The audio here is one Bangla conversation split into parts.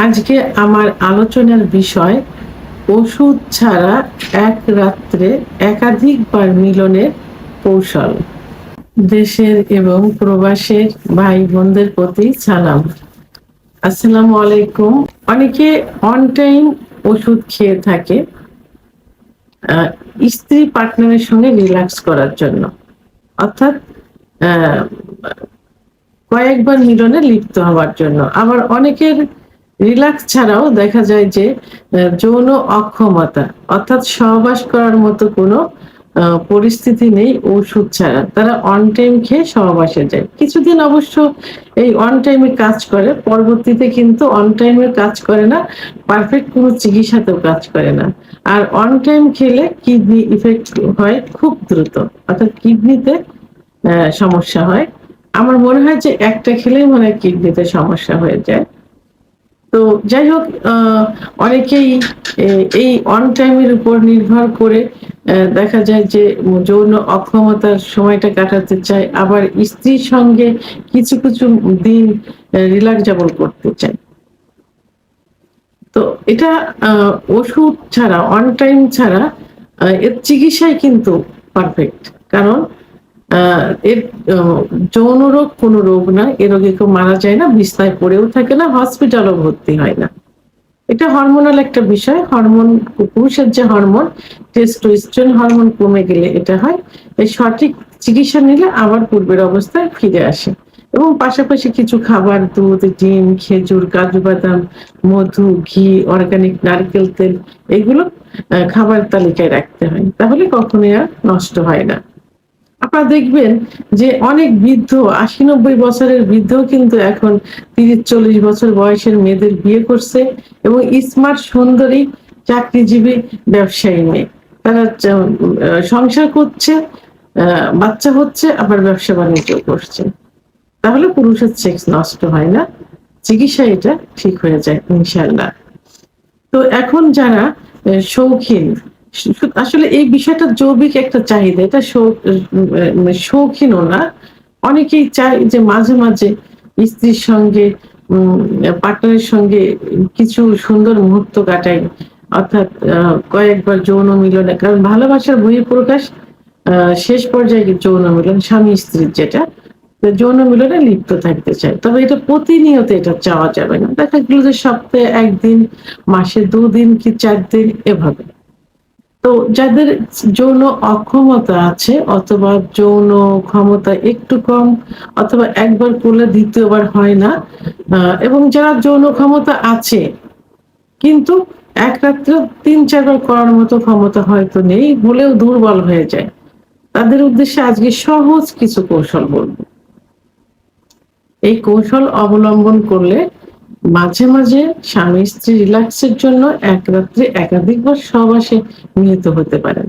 আজকে আমার আলোচনার বিষয় ওষুধ ছাড়া এক রাত্রে একাধিকবার মিলনের কৌশল। দেশের এবং প্রবাসের ভাই বোনদের প্রতি সালাম। আসসালামু আলাইকুম। অনেকে অন টাইম ওষুধ খেয়ে থাকে স্ত্রী পার্টনারের সঙ্গে রিল্যাক্স করার জন্য, অর্থাৎ কয়েকবার মিলনে লিপ্ত হওয়ার জন্য। আবার অনেকের রিল্যাক্স ছাড়াও দেখা যায় যে যৌন অক্ষমতা, অর্থাৎ সহবাস করার মতো কোনো পরিস্থিতি নেই ওষুধ ছাড়া, তারা অন টাইম খেয়ে সহবাসে যায়। কিছুদিন অবশ্য এই অন টাইমে কাজ করে, পরবর্তীতে কিন্তু অন টাইমে কাজ করে না, পারফেক্ট কোনো চিকিৎসাতেও কাজ করে না। আর অন টাইম খেলে কিডনি ইফেক্ট হয় খুব দ্রুত, অর্থাৎ কিডনিতে সমস্যা হয়। আমার মনে হয় যে একটা খেলেই মনে হয় কিডনিতে সমস্যা হয়ে যায়। তো যাই হোক, অনেকেই এই অন টাইমের উপর নির্ভর করে দেখা যায় যে যৌন অক্ষমতার সময়টা কাটাতে চায়, আবার স্ত্রীর সঙ্গে কিছু কিছু দিন রিল্যাক্স যাপন করতে চায়। তো এটা ওষুধ ছাড়া, অন টাইম ছাড়া এর চিকিৎসাই কিন্তু পারফেক্ট। কারণ এর যৌন রোগ কোনো রোগ না, এ রোগে কেউ মারা যায় না, বিছনায় পড়েও থাকে না, হসপিটালেও ভর্তি হয় না। এটা হরমোনাল একটা বিষয়। হরমোন, পুরুষের যে হরমোন টেস্টোস্টেরন হরমোন কমে গেলে এটা হয়। এই সঠিক চিকিৎসা নিলে আবার পূর্বের অবস্থায় ফিরে আসে। এবং পাশাপাশি কিছু খাবার, দুধ, ডিম, খেজুর, কাজু বাদাম, মধু, ঘি, অর্গানিক নারকেল তেল, এগুলো খাবার তালিকায় রাখতে হয়, তাহলে কখনোই আর নষ্ট হয় না। আপনারা দেখবেন যে অনেক বৃদ্ধ, ৮০-৯০ বছরের বৃদ্ধও কিন্তু এখন ৩০-৪০ বছর বয়সের মেয়েদের বিয়ে করছে, এবং স্মার্ট, সুন্দরী, চাকরিজীবী, ব্যবসায়ী মেয়ে। তারা সংসার করছে, বাচ্চা হচ্ছে, আবার ব্যবসা বাণিজ্য করছে। তাহলে পুরুষের সেক্স নষ্ট হয় না, চিকিৎসা এটা ঠিক হয়ে যায় ইনশাআল্লাহ। তো এখন যারা শৌখিন, আসলে এই বিষয়টা জৈবিক একটা চাহিদা, এটা শৌখিনও না। অনেকেই চায় যে মাঝে মাঝে স্ত্রীর সঙ্গে, পার্টনারের সঙ্গে কিছু সুন্দর মুহূর্ত কাটাই, অর্থাৎ কয়েকবার যৌন মিলনে। কারণ ভালোবাসার বহিঃপ্রকাশ শেষ পর্যায়ে যৌন মিলন, স্বামী স্ত্রীর যেটা, যৌন মিলনে লিপ্ত থাকতে চায়। তবে এটা প্রতিনিয়ত এটা চাওয়া যাবে না। দেখা গেল যে সপ্তাহে ১ দিন, মাসে ২ দিন কি ৪ দিন, এভাবে। তো যাদের যৌন অক্ষমতা আছে, অথবা যৌন ক্ষমতা একটু কম, অথবা একবার করলে দ্বিতীয়বার হয় না, এবং যারা যৌন ক্ষমতা আছে কিন্তু এক রাত্রে ৩-৪ বার করার মতো ক্ষমতা হয়তো নেই, হলেও দুর্বল হয়ে যায়, তাদের উদ্দেশ্যে আজকে সহজ কিছু কৌশল বলব। এই কৌশল অবলম্বন করলে মাঝে মাঝে স্বামী স্ত্রী রিল্যাক্সের জন্য এক রাত্রে একাধিকবার সহবাসে মিলিত হতে পারেন।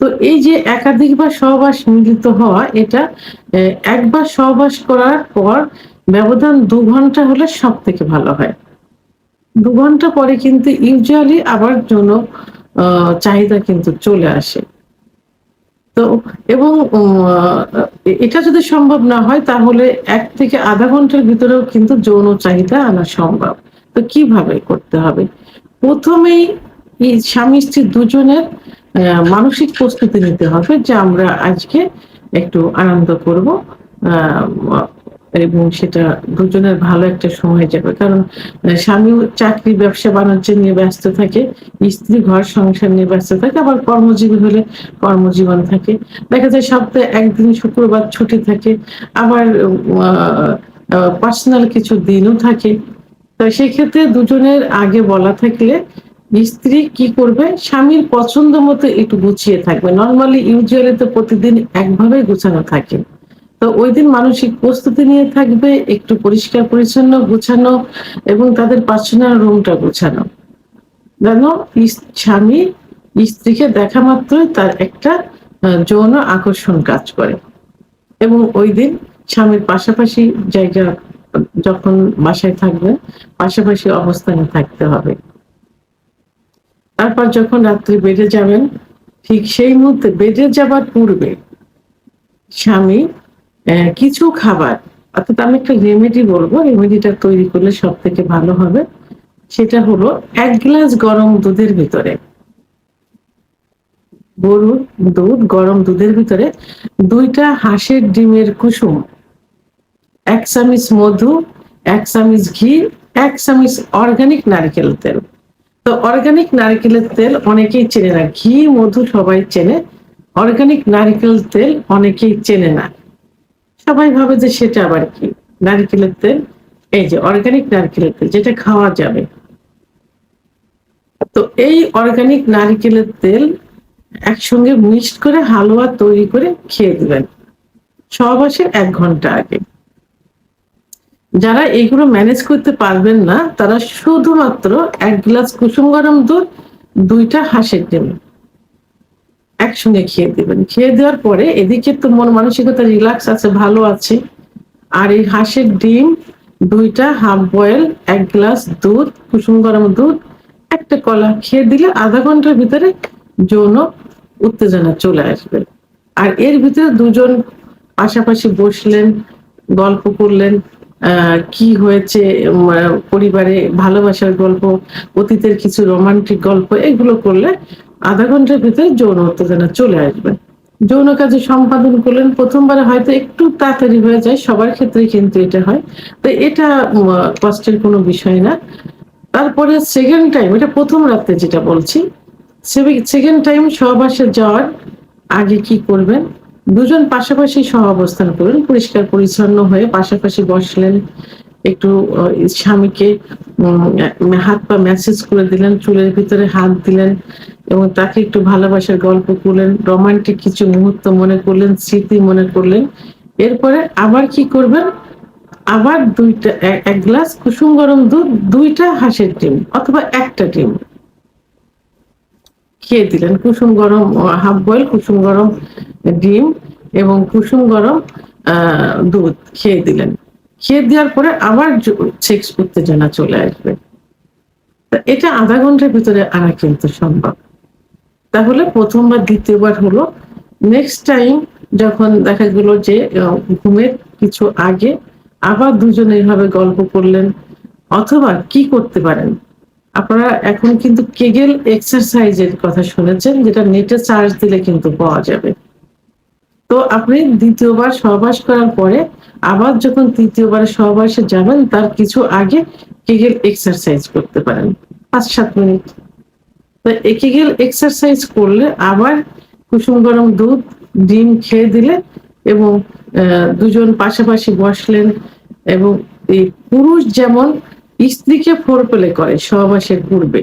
তো এই যে একাধিকবার সহবাস মিলিত হওয়া, এটা একবার সহবাস করার পর ব্যবধান ২ ঘন্টা হলে সব থেকে ভালো হয়। ২ ঘন্টা পরে কিন্তু ইউজুয়ালি আবার যৌন চাহিদা কিন্তু চলে আসে। তো এবং এটা যদি সম্ভব না হয়, তাহলে ১ থেকে আধা ঘন্টার ভিতরেও কিন্তু যৌন চাহিদা আনা সম্ভব। তো কিভাবে করতে হবে? প্রথমেই এই স্বামী স্ত্রী দুজনের মানসিক প্রস্তুতি নিতে হবে যে আমরা আজকে একটু আনন্দ করব, আ এবং সেটা দুজনের ভালো একটা সময় যাবে। কারণ স্বামীও চাকরি, ব্যবসা বাণিজ্য নিয়ে ব্যস্ত থাকে, স্ত্রী ঘর সংসার নিয়ে ব্যস্ত থাকে, আবার কর্মজীবী হলে কর্মজীবন থাকে। দেখা যায় সপ্তাহে ১ দিন শুক্রবার ছুটি থাকে, আবার আ আ পার্সোনাল কিছু দিনও থাকে। তো সেক্ষেত্রে দুজনের আগে বলা থাকলে স্ত্রী কি করবে, স্বামীর পছন্দ মতো একটু গুছিয়ে থাকবে। নরমালি ইউজুয়ালি তো প্রতিদিন একভাবে গুছানো থাকে। তো ঐদিন মানসিক প্রস্তুতি নিয়ে থাকবে, একটু পরিষ্কার পরিচ্ছন্ন গুছানো, এবং তাদের পার্সোনাল রুমটা গুছানো। যেন স্বামী স্ত্রীকে দেখা মাত্রই তার একটা যৌন আকর্ষণ কাজ করে, এবং ঐদিন স্বামীর পাশাপাশি জায়গা, যখন বাসায় থাকবেন পাশাপাশি অবস্থানে থাকতে হবে। তারপর যখন রাত্রে বেডে যাবেন, ঠিক সেই মুহূর্তে বেডে যাবার পূর্বে স্বামী কিছু খাবার, অর্থাৎ আমি একটা রেমেডি বলবো, রেমেডিটা তৈরি করলে সব থেকে ভালো হবে। সেটা হলো ১ গ্লাস গরম দুধের ভিতরে, গরুর দুধ, গরম দুধের ভিতরে ২ টা হাঁসের ডিমের কুসুম, ১ চামচ মধু, ১ চামচ ঘি, ১ চামচ অর্গানিক নারকেল তেল। তো অর্গানিক নারকেলের তেল অনেকেই চেনে না। ঘি, মধু সবাই চেনে। অর্গানিক নারকেল তেল অনেকেই চেনে না। সবাই ভাবে যে সেটা আবার কি? নারকেলের তেল, এই যে অর্গানিক নারকেলের তেল যেটা খাওয়া যাবে। তো এই অর্গানিক নারকেলের তেল একসঙ্গে মিক্সড করে হালুয়া তৈরি করে খেয়ে দিবেন সহবাসের ১ ঘন্টা আগে। যারা এগুলো ম্যানেজ করতে পারবেন না, তারা শুধুমাত্র ১ গ্লাস কুসুম গরম দুধ, ২ টা হাঁসের ডিম একসঙ্গে খেয়ে দিবেন। খেয়ে দেওয়ার পরে এদিকে তো মন মানসিকতা রিল্যাক্স আছে, ভালো আছে। আর এই হাঁসের ডিম ২ টা হাফ বয়েল, ১ গ্লাস দুধ, কুসুম গরম দুধ, ১ টা কলা খেয়ে দিলে ০.৫ ঘন্টার ভিতরে যৌন উত্তেজনা চলে আসবে। আর এর ভিতরে দুজন পাশাপাশি বসলেন, গল্প করলেন, কি হয়েছে পরিবারে, ভালোবাসার গল্প, অতীতের কিছু রোমান্টিক গল্প, এগুলো করলে ০.৫ ঘন্টার ভিতরে যৌন উত্তেজনা চলে আসবে। যৌন কাজে সম্পাদন করলেন, ১ম বারে হয়তো একটু তাড়াতাড়ি হয়ে যায়, সবার ক্ষেত্রেই কিন্তু এটা হয়। তো এটা কষ্টের কোনো বিষয় না। তারপরে সেকেন্ড টাইম, এটা ১ম রাত্রে যেটা বলছি, সেকেন্ড টাইম সহবাসে যাওয়ার আগে কি করবেন? দুজন পাশাপাশি সহাবস্থান করবেন, পরিষ্কার পরিচ্ছন্ন হয়ে পাশাপাশি বসলেন। একটু স্বামীকে হাত পা ম্যাসেজ করে দিলেন, চুলের ভিতরে হাত দিলেন এবং তাকে একটু ভালোবাসার গল্প করলেন, রোমান্টিক কিছু মুহূর্ত মনে করলেন, স্মৃতি মনে করলেন। এরপরে আবার কি করবেন? আবার ১ গ্লাস কুসুম গরম দুধ, ২ টা হাঁসের ডিম অথবা ১ টা ডিম খেয়ে দিলেন। কুসুম গরম হাফ বয়েল কুসুম গরম ডিম এবং কুসুম গরম দুধ খেয়ে দিলেন। খেয়ে দেওয়ার পরে আবার সেক্স উত্তেজনা চলে আসবে। এটা ০.৫ ঘন্টার ভিতরে আনা কিন্তু সম্ভব। তাহলে ১ম বার ২য় বার হলো। নেক্সট টাইম যখন দেখা গেল যে ঘুমের কিছু আগে আবার দুজনে এভাবে গল্প করলেন, অথবা কি করতে পারেন? আপনারা এখন কিন্তু কেগেল এক্সারসাইজ এর কথা শুনেছেন, যেটা নেটে সার্চ দিলে কিন্তু পাওয়া যাবে। তো আপনি ২য় বার সহবাস করার পরে আবার যখন ৩য় বারে সহবাসে যাবেন, তার কিছু আগে কেগেল এক্সারসাইজ করতে পারেন ৫-৭ মিনিট। তো এই কেগেল এক্সারসাইজ করলে আবার কুসুম গরম দুধ, ডিম খেয়ে দিলে এবং দুজন পাশাপাশি বসলেন এবং এই পুরুষ যেমন স্ত্রীকে ফোরপ্লে করে সহবাসের পূর্বে,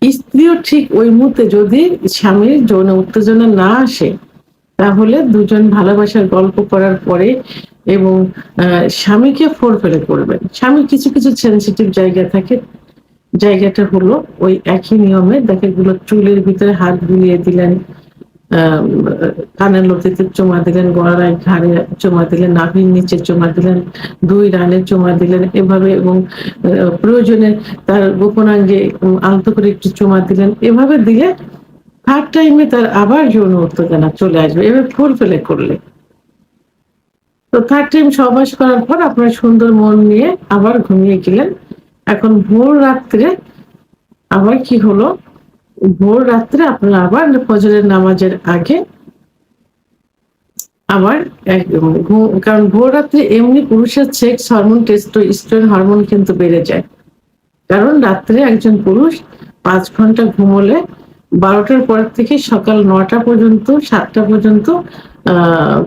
স্ত্রীও ঠিক ওই মুহূর্তে যদি স্বামীর যৌন উত্তেজনা না আসে, তাহলে দুজন ভালোবাসার গল্প করার পরে এবং স্বামীকে ফোরপ্লে করবেন। স্বামীর কিছু কিছু সেনসিটিভ জায়গা থাকে, জায়গাটা হলো ওই একই নিয়মে দেখা গেল চুলের ভিতরে হাত বুলিয়ে দিলেন, কানের লতিতে চুমা দিলেন, গলায় ঘাড়ে চুমা দিলেন, নাভির নিচে চুমা দিলেন, ২ রানে চুমা দিলেন এভাবে এবং প্রয়োজনে তার গোপনাঙ্গে আলতো করে একটু চুমা দিলেন। এভাবে দিলে থার্ড টাইমে তার আবার যৌন উত্তেজনা চলে আসবে এভাবে ফোরপ্লে করলে। তো থার্ড টাইম সহবাস করার পর আপনারা সুন্দর মন নিয়ে আবার ঘুমিয়ে গেলেন। এখন ভোর রাত্রে আবার কি হলো? ভোর রাত্রে আপনারা আবার ফজরের নামাজের আগে আবার কারণ ভোর রাত্রে এমনি পুরুষের সেক্স হরমোন টেস্টোস্টেরন হরমোন কিন্তু বেড়ে যায়। কারণ রাত্রে একজন পুরুষ ৫ ঘন্টা ঘুমোলে ১২টার পর থেকে সকাল ৯টা পর্যন্ত ৭টা পর্যন্ত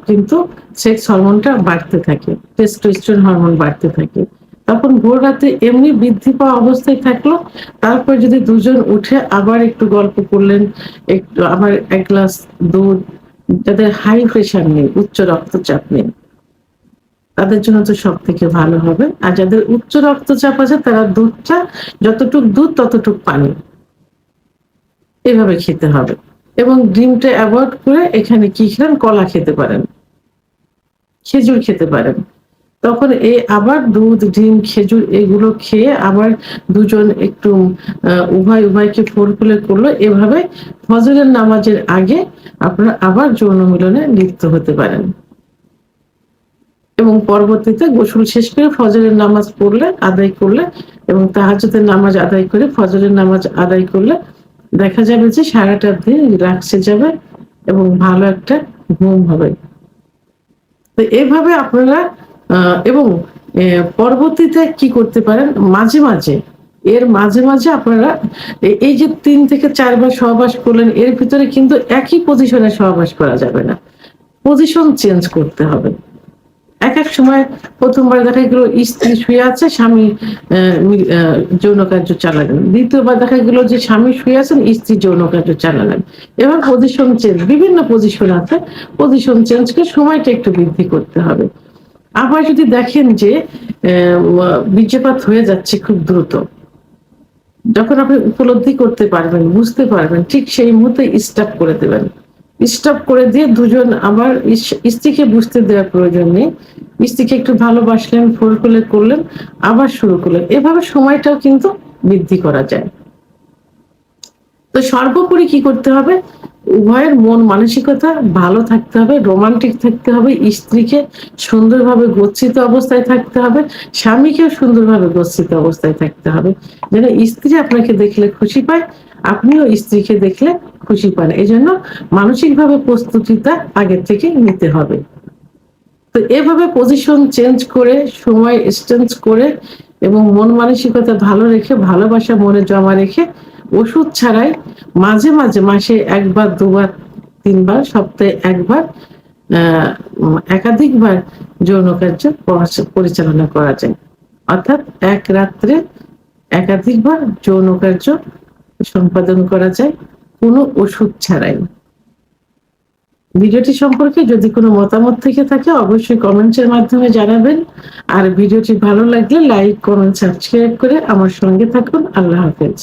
কিন্তু সেক্স হরমোনটা বাড়তে থাকে, টেস্টোস্টেরন হরমোন বাড়তে থাকে। তখন ভোর রাতে এমনি বৃদ্ধি পাওয়া অবস্থায় থাকলো, তারপর যদি দুজন উঠে আবার একটু গল্প করলেন, একটু আবার ১ গ্লাস দুধ, যাদের হাই প্রেশার নেই, উচ্চ রক্তচাপ নেই, তাদের জন্য তো সবথেকে ভালো হবে। আর যাদের উচ্চ রক্তচাপ আছে তারা দুধটা যতটুক দুধ ততটুক পানি এভাবে খেতে হবে। এবং ডিমটা এভয়েড করে এখানে কি খেলেন? কলা খেতে পারেন, খেজুর খেতে পারেন। তখন আবার দুধ, ডিম, খেজুর এগুলো খেয়ে আবার দুজন একটু উভয়কে ফোরপ্লে করলো। এভাবে ফজরের নামাজের আগে আপনারা আবার যৌন মিলনে লিপ্ত হতে পারেন। এবং পরবর্তীতে গোসল শেষ করে ফজরের নামাজ পড়লে, আদায় করলে এবং তাহাজ্জুদের নামাজ আদায় করে ফজরের নামাজ আদায় করলে দেখা যাবে যে সারাটা দিন রিল্যাক্সে যাবে এবং ভালো একটা ঘুম হবে। তো এইভাবে আপনারা এবং পরবর্তীতে কি করতে পারেন, মাঝে মাঝে মাঝে মাঝে আপনারা এই যে ৩ থেকে ৪ বার সহবাস করলেন, এর ভিতরে কিন্তু একই পজিশনে সহবাস করা যাবে না, পজিশন চেঞ্জ করতে হবে। এক এক সময় প্রথমবার দেখা গেল স্ত্রী শুয়ে আছে, স্বামী যৌন কার্য চালালেন। দ্বিতীয়বার দেখা গেল যে স্বামী শুয়ে আছেন, স্ত্রী যৌন কার্য চালালেন। এবার পজিশন চেঞ্জ, বিভিন্ন পজিশন আছে, পজিশন চেঞ্জ করে সময়টা একটু বৃদ্ধি করতে হবে। আবার যদি দেখেন যে বীর্যপাত হয়ে যাচ্ছে খুব দ্রুত, যখন আপনি উপলব্ধি করতে পারবেন, বুঝতে পারবেন, ঠিক সেই মুহূর্তে স্টপ করে দেবেন। স্টপ করে দিয়ে দুজন আবার স্ত্রীকে বুঝতে দেওয়ার প্রয়োজন নেই, স্ত্রীকে একটু ভালোবাসলেন, ফোর করলেন, আবার শুরু করলেন। এভাবে সময়টাও কিন্তু বৃদ্ধি করা যায়। তো সর্বোপরি কি করতে হবে, উভয়ের মন মানসিকতা ভালো থাকতে হবে, রোমান্টিক থাকতে হবে, স্ত্রীকে সুন্দরভাবে গচ্ছিত অবস্থায় থাকতে হবে, স্বামীকেও সুন্দরভাবে গচ্ছিত অবস্থায় থাকতে হবে, যেন স্ত্রী আপনাকে দেখলে খুশি পায়, আপনিও স্ত্রীকে দেখলে খুশি পান। এই জন্য মানসিকভাবে প্রস্তুতিটা আগের থেকে নিতে হবে। তো এভাবে পজিশন চেঞ্জ করে, সময় এক্সচেঞ্জ করে এবং মন মানসিকতা ভালো রেখে, ভালোবাসা মনে জমা রেখে, ওষুধ ছাড়াই মাঝে মাঝে মাসে ১ বার, ২ বার, ৩ বার, সপ্তাহে ১ বার, একাধিকবার যৌন কার্য পরিচালনা করা যায়। অর্থাৎ এক রাত্রে একাধিকবার যৌন কার্য সম্পাদন করা যায় কোনো ওষুধ ছাড়াই। ভিডিওটি সম্পর্কে যদি কোনো মতামত থেকে থাকে অবশ্যই কমেন্টসের মাধ্যমে জানাবেন। আর ভিডিওটি ভালো লাগলে লাইক, কমেন্ট, সাবস্ক্রাইব করে আমার সঙ্গে থাকুন। আল্লাহ হাফেজ।